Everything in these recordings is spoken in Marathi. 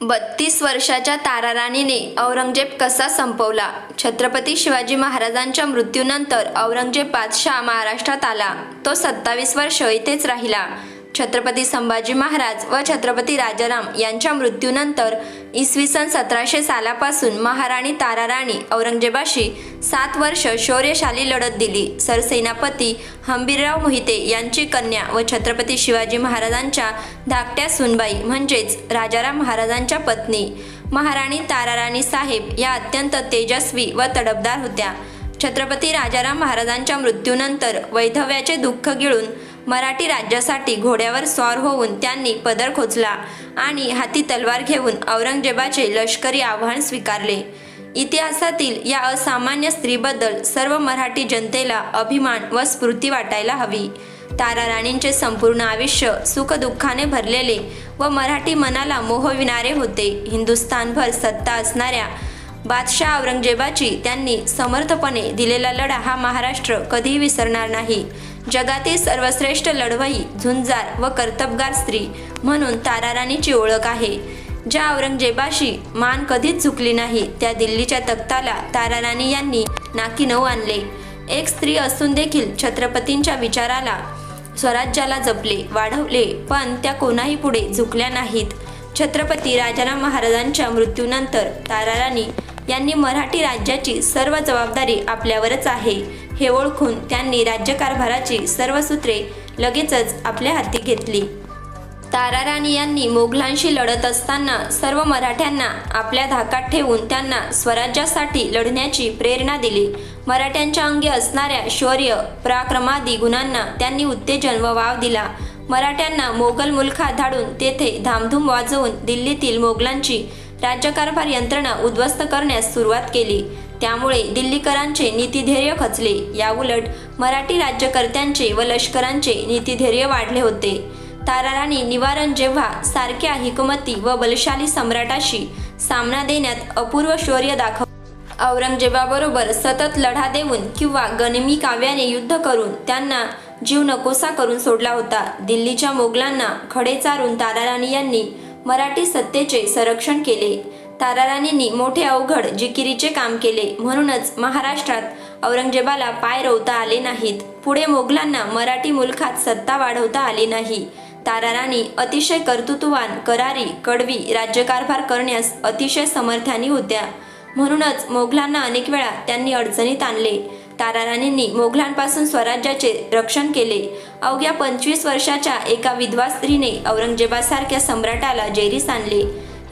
32 वर्षाच्या ताराराणीने औरंगजेब कसा संपवला? छत्रपती शिवाजी महाराजांच्या मृत्यूनंतर औरंगजेब बादशाह महाराष्ट्रात आला. तो 27 वर्ष इथेच राहिला. छत्रपती संभाजी महाराज व छत्रपती राजाराम यांच्या मृत्यूनंतर इसवी सन 1700 सालापासून महाराणी ताराराणी औरंगजेबाशी 7 वर्ष शौर्यशाली लढत दिली. सरसेनापती हंबीरराव मोहिते यांची कन्या व छत्रपती शिवाजी महाराजांच्या धाकट्या सूनबाई म्हणजेच राजाराम महाराजांच्या पत्नी महाराणी ताराराणी साहेब या अत्यंत तेजस्वी व तडफदार होत्या. छत्रपती राजाराम महाराजांच्या मृत्यूनंतर वैधव्याचे दुःख गिळून मराठी राज्यासाठी घोड्यावर स्वार होऊन त्यांनी पदर खोचला आणि हाती तलवार घेऊन औरंगजेबाचे लष्करी आव्हान स्वीकारले. इतिहासातील या असामान्य स्त्रीबद्दल सर्व मराठी जनतेला अभिमान व स्फूर्ती वाटायला हवी. ताराराणींचे संपूर्ण आयुष्य सुखदुःखाने भरलेले व मराठी मनाला मोहविणारे होते. हिंदुस्थानभर सत्ता असणाऱ्या बादशाह औरंगजेबाची त्यांनी समर्थपणे दिलेला लढा हा महाराष्ट्र कधीही विसरणार नाही. जगातील सर्वश्रेष्ठ लढवई, झुंजार व कर्तबगार स्त्री म्हणून ताराराणीची ओळख आहे. ज्या औरंगजेबाशी मान कधीच झुकली नाही त्या दिल्लीच्या तख्ताला ताराराणी यांनी नाकी नऊ आणले. एक स्त्री असून देखील छत्रपतींच्या विचाराला, स्वराज्याला जपले, वाढवले, पण त्या कोणाही पुढे झुकल्या नाहीत. छत्रपती राजाराम महाराजांच्या मृत्यूनंतर ताराराणी यांनी मराठी राज्याची सर्व जबाबदारी आपल्यावरच आहे हे ओळखून त्यांनी राज्यकारभाराची सर्व सूत्रे लगेचच आपल्या हाती घेतली. ताराराणी यांनी मोगलांशी लढत असताना सर्व मराठ्यांना आपल्या धाकात ठेवून त्यांना स्वराज्यासाठी लढण्याची प्रेरणा दिली. मराठ्यांच्या अंगी असणाऱ्या शौर्य, पराक्रमादी गुणांना त्यांनी उत्तेजन व वाव दिला. मराठ्यांना मोगल मुलखात धाडून तेथे धामधूम वाजवून दिल्लीतील मोगलांची राज्यकारभार यंत्रणा उद्ध्वस्त करण्यास सुरुवात केली. त्यामुळे दिल्लीकरांचे नीतिधैर्य खचले. याउलट मराठी राज्यकर्त्यांचे व लष्करांचे नीतिधैर्य वाढले होते. ताराराणी निवारण जेव्हा सारख्या हिकमती व बलशाली सम्राटाशी सामना देण्यात अपूर्व शौर्य दाखव औरंगजेबाबरोबर सतत लढा देऊन किंवा गनिमी काव्याने युद्ध करून त्यांना जीव नकोसा करून सोडला होता. दिल्लीच्या मोगलांना खडे चारून ताराराणी यांनी मराठी सत्तेचे संरक्षण केले. ताराराणींनी मोठे अवघड जिकिरीचे काम केले. म्हणूनच महाराष्ट्रात औरंगजेबाला पाय रोवता आले नाहीत. पुढे मोगलांना मराठी मुलखात सत्ता वाढवता आली नाही. ताराराणी अतिशय कर्तृत्ववान, करारी, कडवी राज्यकारभार करण्यास अतिशय समर्थानी होत्या. म्हणूनच मोगलांना अनेक वेळा त्यांनी अडचणीत आणले. ताराराणींनी मोगलांपासून स्वराज्याचे रक्षण केले. अवघ्या 25 वर्षाच्या एका विधवा स्त्रीने औरंगजेबासारख्या सम्राटाला जेरीस आणले.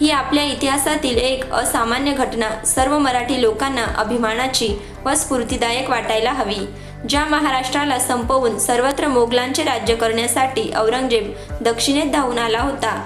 ही आपल्या इतिहासातील एक असामान्य घटना सर्व मराठी लोकांना अभिमानाची व स्फूर्तिदायक वाटायला हवी. ज्या महाराष्ट्राला संपवून सर्वत्र मोगलांचे राज्य करण्यासाठी औरंगजेब दक्षिणेत धावून आला होता.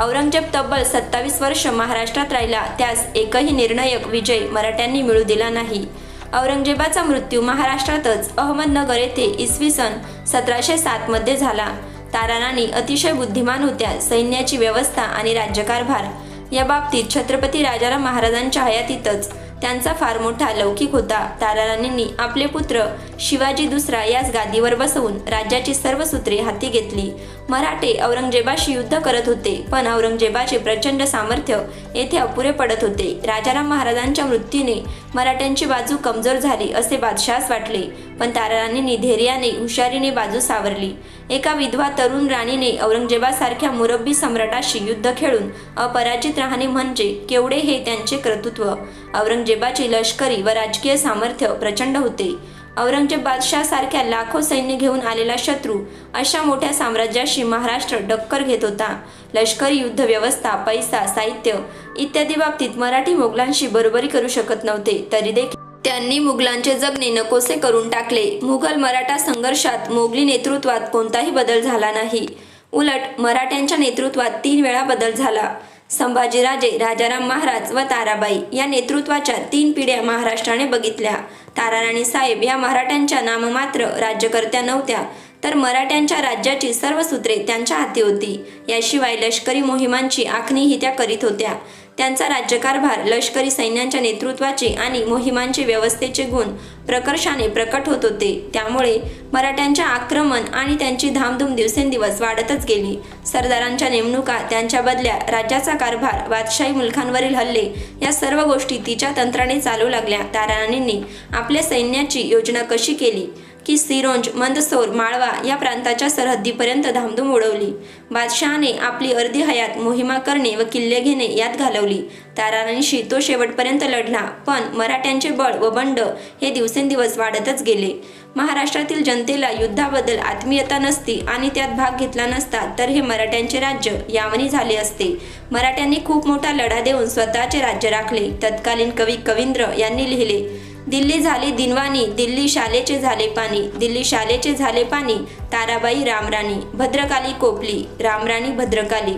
औरंगजेब तब्बल 27 वर्ष महाराष्ट्रात राहिला. त्यास एकही निर्णायक विजय मराठ्यांनी मिळू दिला नाही. औरंगजेबाचा मृत्यू महाराष्ट्रातच अहमदनगर येथे इसवी सन 1707 मध्ये झाला. ताराराणी अतिशय बुद्धिमान होत्या. सैन्याची व्यवस्था आणि राज्यकारभार या बाबतीत छत्रपती राजाराम महाराजांच्या हयातीतच त्यांचा फार मोठा लौकिक होता. ताराराणींनी आपले पुत्र शिवाजी दुसरा यास गादीवर बसवून राज्याची सर्व सूत्रे हाती घेतली. मराठे औरंगजेबाशी युद्ध करत होते, पण औरंगजेबाचे प्रचंड सामर्थ्य येथे अपुरे पडत होते. राजाराम महाराजांच्या मृत्यूने मराठ्यांची बाजू कमजोर झाली असे बादशाहास वाटले, पण ताराराणींनी धैर्याने, हुशारीने बाजू सावरली. एका विधवा तरुण राणीने औरंगजेबासारख्या मुरब्बी सम्राटाशी युद्ध खेळून अपराजित राहणे म्हणजे केवढे हे त्यांचे कर्तृत्व. औरंगजेबाचे लष्करी व राजकीय सामर्थ्य प्रचंड होते. औरंगजेब बादशाहासारख्या लाखो सैन्य घेऊन आलेला शत्रू अशा मोठ्या साम्राज्याशी महाराष्ट्र टक्कर घेत होता. लष्करी युद्ध व्यवस्था, पैसा, साहित्य इत्यादी बाबतीत मराठी मोगलांशी बरोबरी करू शकत नव्हते. तरी देखील त्यांनी मुघलांचे जगणे नकोसे करून टाकले. मुघल मराठा संघर्षात मोगली नेतृत्वात कोणताही बदल झाला नाही. उलट मराठ्यांच्या नेतृत्वात 3 वेळा बदल झाला. संभाजीराजे, राजाराम महाराज व ताराबाई या नेतृत्वाच्या 3 पिढ्या महाराष्ट्राने बघितल्या. ताराराणी साहेब या मराठ्यांच्या नाममात्र राज्यकर्त्या नव्हत्या, तर मराठ्यांच्या राज्याची सर्व सूत्रे त्यांच्या हाती होती. याशिवाय लष्करी मोहिमांची आखणीही त्या करीत होत्या. त्यांचा राज्यकारभार लष्करी सैन्यांच्या नेतृत्वाचे आणि मोहिमांचे व्यवस्थेचे गुण प्रकर्षाने प्रकट होत होते. त्यामुळे मराठ्यांच्या आक्रमण आणि त्यांची धामधूम दिवसेंदिवस वाढतच गेली. सरदारांच्या नेमणुका, त्यांच्या बदल्या, राज्याचा कारभार, बादशाही मुलखांवरील हल्ले या सर्व गोष्टी तिच्या तंत्राने चालू लागल्या. ताराराणींनी आपल्या सैन्याची योजना कशी केली की सिरोंज, मंदसौर, माळवा या प्रांताच्या सरहद्दीपर्यंत धामधूम उडवली. बादशहाने आपली अर्धी हयात मोहिमा करणे व किल्ले घेणे यात घालवली. ताराराणीशी तो शेवटपर्यंत लढला, पण मराठ्यांचे बळ व बंड हे दिवसेंदिवस वाढतच गेले. महाराष्ट्रातील जनतेला युद्धाबद्दल आत्मीयता नसती आणि त्यात भाग घेतला नसता तर हे मराठ्यांचे राज्य यावनी झाले असते. मराठ्यांनी खूप मोठा लढा देऊन स्वतःचे राज्य राखले. तत्कालीन कवी कवींद्र यांनी लिहिले, दिल्ली झाली दिनवाणी, दिल्ली शालेचे झाले पाणी, दिल्ली शालेचे झाले पाणी, ताराबाई रामराणी, भद्रकाली कोपली, रामराणी भद्रकाली,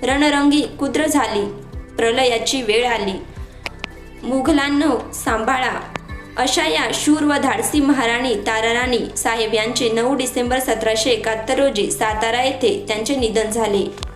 रणरंगी कुद्र झाली, प्रलयाची वेळ आली, मुघलांनो सांभाळा. अशा या शूर व धाडसी महाराणी ताराराणी साहेब यांचे 9 डिसेंबर 1771 रोजी सातारा येथे त्यांचे निधन झाले.